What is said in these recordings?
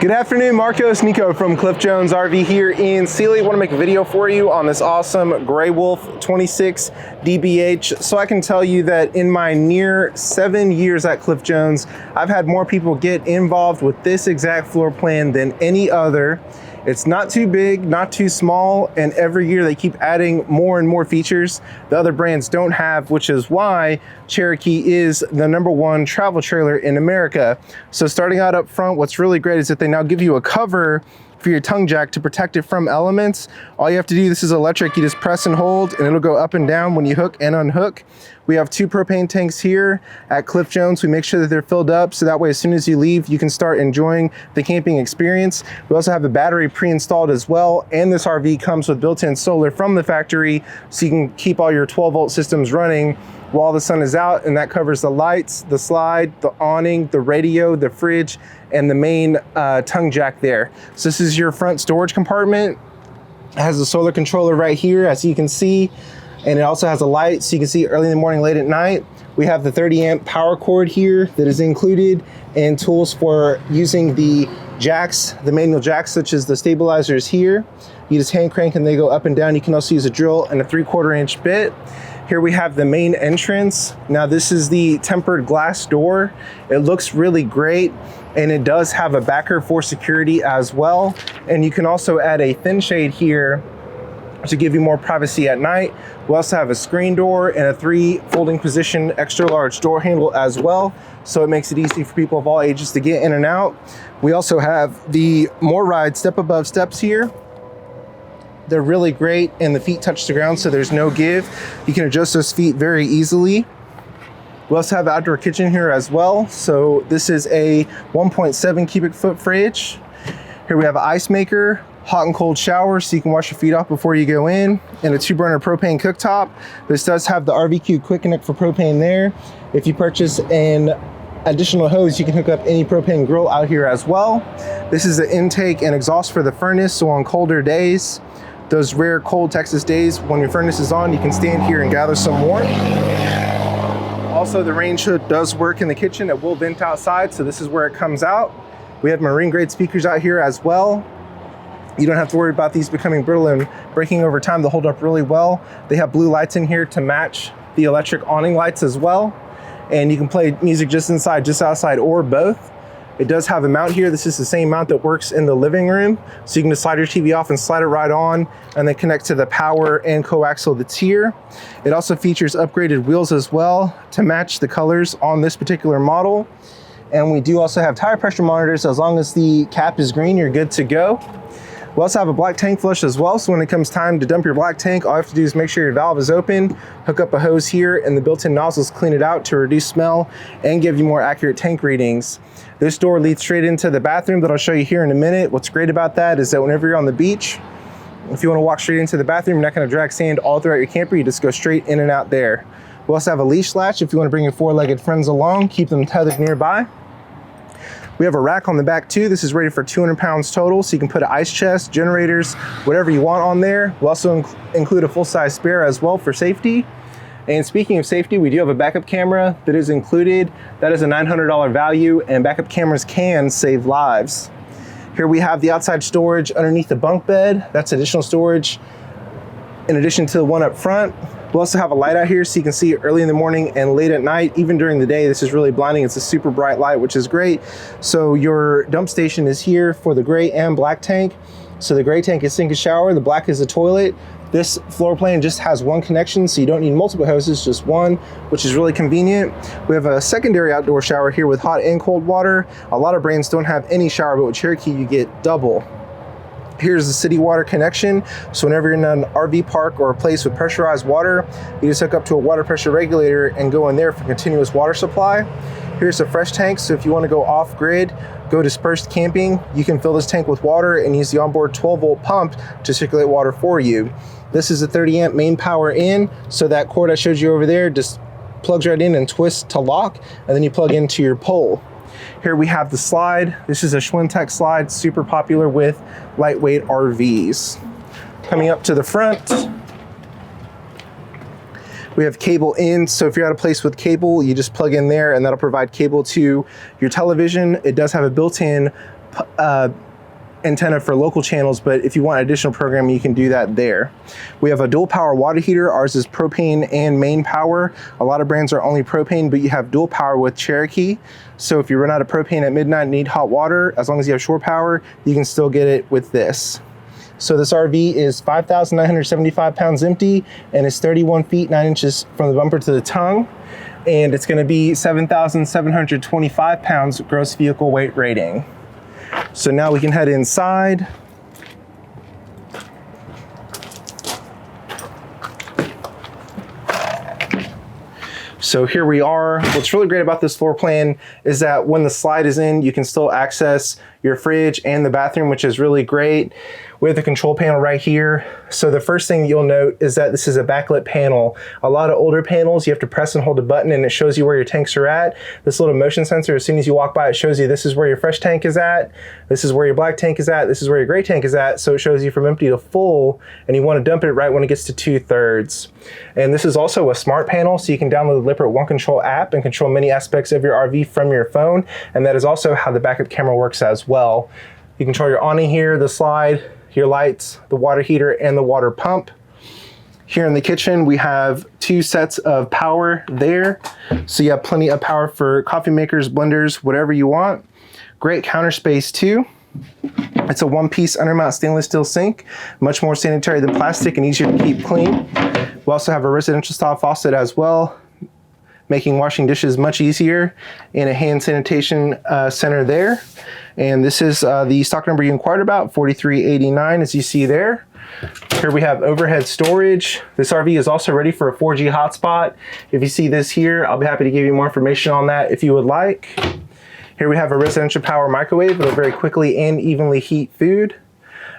Good afternoon, Marcos. Niko from Cliff Jones RV here in Sealy. I want to make a video for you on this awesome Gray Wolf 26DBH. So I can tell you that in my near 7 years at Cliff Jones, I've had more people get involved with this exact floor plan than any other. It's not too big, not too small, and every year they keep adding more and more features the other brands don't have, which is why Cherokee is the #1 travel trailer in America. So starting out up front, what's really great is that they now give you a cover for your tongue jack to protect it from elements. All you have to do, this is electric, you just press and hold and it'll go up and down when you hook and unhook. We have 2 propane tanks here at Cliff Jones. We make sure that they're filled up so that way as soon as you leave, you can start enjoying the camping experience. We also have a battery pre-installed as well, and this RV comes with built-in solar from the factory so you can keep all your 12-volt systems running while the sun is out, and that covers the lights, the slide, the awning, the radio, the fridge, and the main tongue jack there. So this is your front storage compartment. It has a solar controller right here, as you can see, and it also has a light so you can see early in the morning, late at night. We have the 30 amp power cord here that is included, and tools for using the jacks, the manual jacks, such as the stabilizers here. You just hand crank and they go up and down. You can also use a drill and a 3/4 inch bit. Here we have the main entrance. Now this is the tempered glass door. It looks really great, and it does have a backer for security as well. And you can also add a thin shade here to give you more privacy at night. We also have a screen door and a 3 folding position extra large door handle as well. So it makes it easy for people of all ages to get in and out. We also have the More Ride step above steps here. They're really great, and the feet touch the ground, so there's no give. You can adjust those feet very easily. We also have an outdoor kitchen here as well. So this is a 1.7 cubic foot fridge. Here we have an ice maker, hot and cold shower so you can wash your feet off before you go in, and a 2-burner propane cooktop. This does have the RVQ Quick Connect for propane there. If you purchase an additional hose, you can hook up any propane grill out here as well. This is the intake and exhaust for the furnace, so on colder days, those rare cold Texas days when your furnace is on, you can stand here and gather some warmth. Also, the range hood does work in the kitchen. It will vent outside, so this is where it comes out. We have marine grade speakers out here as well. You don't have to worry about these becoming brittle and breaking over time. They'll hold up really well. They have blue lights in here to match the electric awning lights as well. And you can play music just inside, just outside, or both. It does have a mount here. This is the same mount that works in the living room. So you can just slide your TV off and slide it right on, and then connect to the power and coaxial that's here. It also features upgraded wheels as well to match the colors on this particular model. And we do also have tire pressure monitors. So as long as the cap is green, you're good to go. We also have a black tank flush as well. So when it comes time to dump your black tank, all you have to do is make sure your valve is open, hook up a hose here, and the built-in nozzles clean it out to reduce smell and give you more accurate tank readings. This door leads straight into the bathroom that I'll show you here in a minute. What's great about that is that whenever you're on the beach, if you want to walk straight into the bathroom, you're not going to drag sand all throughout your camper. You just go straight in and out there. We also have a leash latch if you want to bring your 4-legged friends along, keep them tethered nearby. We have a rack on the back too. This is rated for 200 pounds total, so you can put an ice chest, generators, whatever you want on there. We also include a full-size spare as well for safety. And speaking of safety, we do have a backup camera that is included. That is a $900 value, and backup cameras can save lives. Here we have the outside storage underneath the bunk bed. That's additional storage in addition to the one up front. We also have a light out here so you can see early in the morning and late at night. Even during the day, this is really blinding. It's a super bright light, which is great. So your dump station is here for the gray and black tank. So the gray tank is sink and shower, the black is the toilet. This floor plan just has one connection, so you don't need multiple hoses, just one, which is really convenient. We have a secondary outdoor shower here with hot and cold water. A lot of brands don't have any shower, but with Cherokee, you get double. Here's the city water connection. So whenever you're in an RV park or a place with pressurized water, you just hook up to a water pressure regulator and go in there for continuous water supply. Here's a fresh tank. So if you want to go off grid, go dispersed camping, you can fill this tank with water and use the onboard 12-volt pump to circulate water for you. This is a 30 amp main power in. So that cord I showed you over there just plugs right in and twists to lock, and then you plug into your pole. Here we have the slide. This is a Schwinn-Tech slide, super popular with lightweight RVs. Coming up to the front, we have cable in, so if you're at a place with cable, you just plug in there and that'll provide cable to your television. It does have a built-in antenna for local channels, but if you want additional programming, you can do that there. We have a dual power water heater. Ours is propane and main power. A lot of brands are only propane, but you have dual power with Cherokee. So if you run out of propane at midnight and need hot water, as long as you have shore power, you can still get it with this. So this RV is 5,975 pounds empty, and it's 31 feet 9 inches from the bumper to the tongue. And it's gonna be 7,725 pounds gross vehicle weight rating. So now we can head inside. So here we are. What's really great about this floor plan is that when the slide is in, you can still access your fridge and the bathroom, which is really great. We have the control panel right here. So the first thing you'll note is that this is a backlit panel. A lot of older panels, you have to press and hold a button and it shows you where your tanks are at. This little motion sensor, as soon as you walk by, it shows you this is where your fresh tank is at, this is where your black tank is at, this is where your gray tank is at. So it shows you from empty to full, and you want to dump it right when it gets to 2/3. And this is also a smart panel, so you can download the Lippert One Control app and control many aspects of your RV from your phone. And that is also how the backup camera works as well. You control your awning here, the slide, your lights, the water heater, and the water pump. Here in the kitchen, we have 2 sets of power there. So you have plenty of power for coffee makers, blenders, whatever you want. Great counter space too. It's a 1-piece undermount stainless steel sink, much more sanitary than plastic and easier to keep clean. We also have a residential style faucet as well, making washing dishes much easier, and a hand sanitation center there. And this is the stock number you inquired about, 4389, as you see there. Here we have overhead storage. This RV is also ready for a 4G hotspot. If you see this here, I'll be happy to give you more information on that if you would like. Here we have a residential power microwave. It'll very quickly and evenly heat food.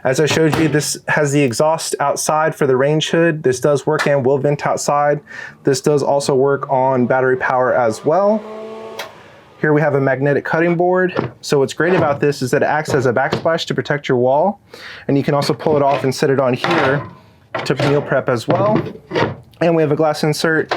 As I showed you, this has the exhaust outside for the range hood. This does work and will vent outside. This does also work on battery power as well. Here we have a magnetic cutting board. So what's great about this is that it acts as a backsplash to protect your wall. And you can also pull it off and set it on here to meal prep as well. And we have a glass insert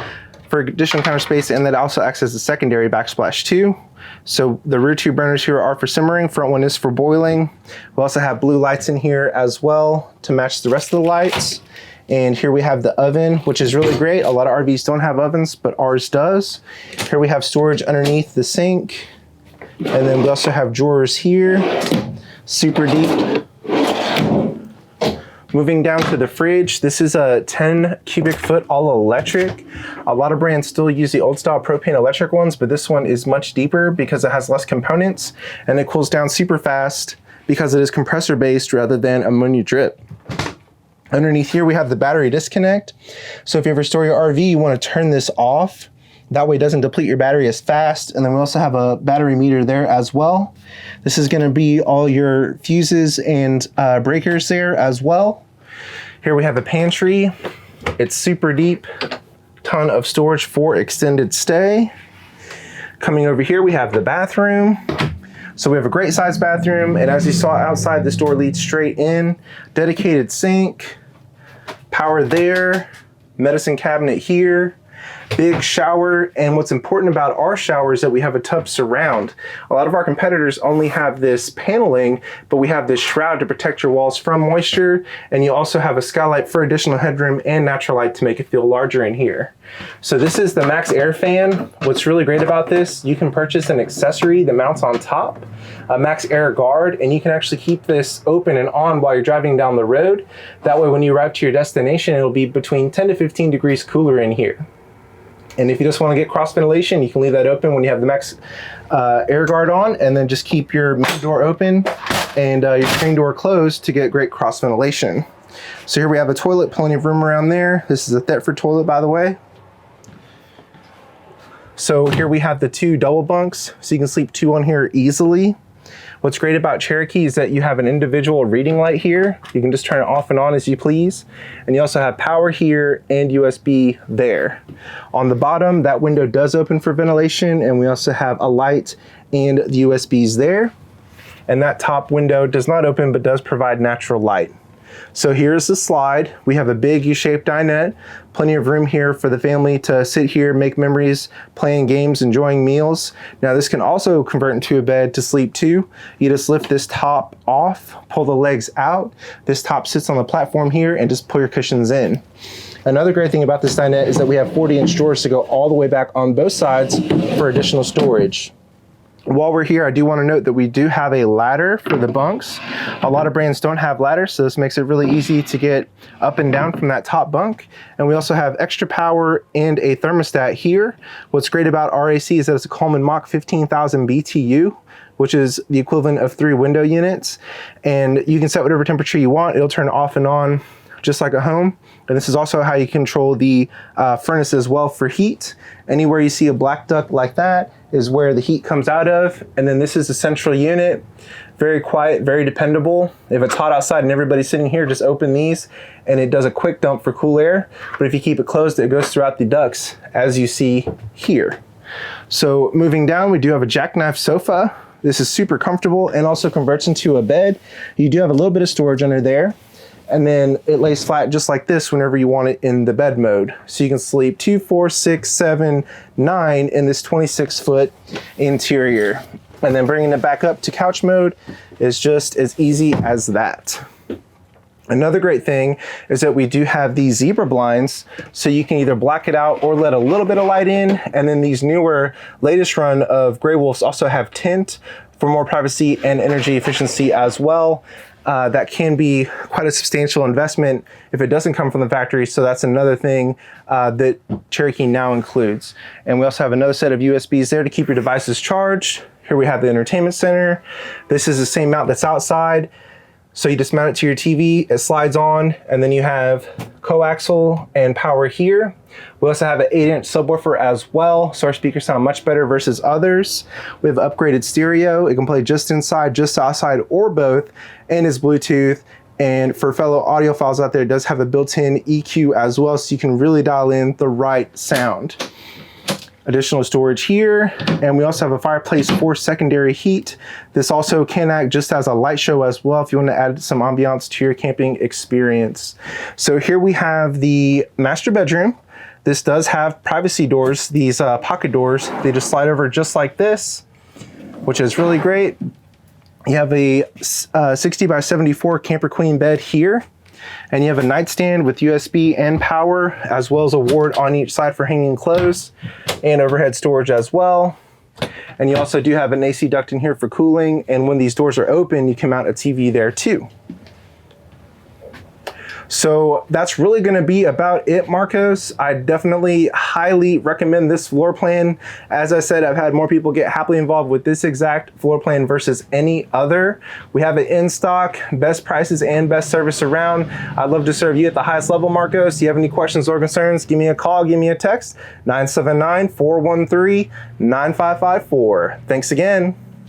for additional counter space, and that also acts as a secondary backsplash too. So the rear 2 burners here are for simmering, front one is for boiling. We also have blue lights in here as well to match the rest of the lights. And here we have the oven, which is really great. A lot of RVs don't have ovens, but ours does. Here we have storage underneath the sink. And then we also have drawers here, super deep. Moving down to the fridge, this is a 10 cubic foot all electric. A lot of brands still use the old style propane electric ones, but this one is much deeper because it has less components and it cools down super fast because it is compressor based rather than ammonia drip. Underneath here, we have the battery disconnect. So if you ever store your RV, you want to turn this off. That way it doesn't deplete your battery as fast. And then we also have a battery meter there as well. This is going to be all your fuses and breakers there as well. Here we have a pantry. It's super deep, ton of storage for extended stay. Coming over here, we have the bathroom. So we have a great sized bathroom, and as you saw outside, this door leads straight in. Dedicated sink, power there, medicine cabinet here, big shower. And what's important about our shower is that we have a tub surround. A lot of our competitors only have this paneling, but we have this shroud to protect your walls from moisture. And you also have a skylight for additional headroom and natural light to make it feel larger in here. So this is the Max Air fan. What's really great about this, you can purchase an accessory that mounts on top, a Max Air guard, and you can actually keep this open and on while you're driving down the road. That way when you arrive to your destination, it'll be between 10 to 15 degrees cooler in here. And if you just want to get cross ventilation, you can leave that open when you have the Max Air guard on, and then just keep your main door open and your screen door closed to get great cross ventilation. So here we have a toilet, plenty of room around there. This is a Thetford toilet, by the way. So here we have the 2 double bunks, so you can sleep 2 on here easily. What's great about Cherokee is that you have an individual reading light here. You can just turn it off and on as you please. And you also have power here and USB there. On the bottom, that window does open for ventilation, and we also have a light and the USBs there. And that top window does not open but does provide natural light. So here's the slide. We have a big U-shaped dinette, plenty of room here for the family to sit here, make memories, playing games, enjoying meals. Now this can also convert into a bed to sleep too. You just lift this top off, pull the legs out. This top sits on the platform here and just pull your cushions in. Another great thing about this dinette is that we have 40-inch drawers to go all the way back on both sides for additional storage. While we're here, I do want to note that we do have a ladder for the bunks. A lot of brands don't have ladders, so this makes it really easy to get up and down from that top bunk. And we also have extra power and a thermostat here. What's great about RAC is that it's a Coleman Mach 15,000 BTU, which is the equivalent of 3 window units. And you can set whatever temperature you want. It'll turn off and on just like a home. And this is also how you control the furnace as well for heat. Anywhere you see a black duct like that is where the heat comes out of. And then this is the central unit. Very quiet, very dependable. If it's hot outside and everybody's sitting here, just open these and it does a quick dump for cool air. But if you keep it closed, it goes throughout the ducts, as you see here. So moving down, we do have a jackknife sofa. This is super comfortable and also converts into a bed. You do have a little bit of storage under there. And then it lays flat just like this whenever you want it in the bed mode. So you can sleep 2, 4, 6, 7, 9 in this 26-foot interior. And then bringing it back up to couch mode is just as easy as that. Another great thing is that we do have these zebra blinds, so you can either black it out or let a little bit of light in. And then these newer, latest run of Grey Wolves also have tint for more privacy and energy efficiency as well. That can be quite a substantial investment if it doesn't come from the factory. So that's another thing that Cherokee now includes. And we also have another set of USBs there to keep your devices charged. Here we have the entertainment center. This is the same mount that's outside. So you just mount it to your TV, it slides on, and then you have coaxial and power here. We also have an 8-inch subwoofer as well, so our speakers sound much better versus others. We have upgraded stereo. It can play just inside, just outside, or both, and is Bluetooth. And for fellow audiophiles out there, it does have a built-in EQ as well, so you can really dial in the right sound. Additional storage here, and we also have a fireplace for secondary heat. This also can act just as a light show as well if you want to add some ambiance to your camping experience. So here we have the master bedroom. This does have privacy doors, these pocket doors. They just slide over just like this, which is really great. You have a 60 by 74 camper queen bed here. And you have a nightstand with USB and power, as well as a ward on each side for hanging clothes, and overhead storage as well. And you also do have an AC duct in here for cooling, and when these doors are open, you can mount a TV there too. So that's really going to be about it, Marcos. I definitely highly recommend this floor plan. As I said, I've had more people get happily involved with this exact floor plan versus any other. We have it in stock, best prices and best service around. I'd love to serve you at the highest level, Marcos. If you have any questions or concerns, give me a call, give me a text, 979-413-9554. Thanks again.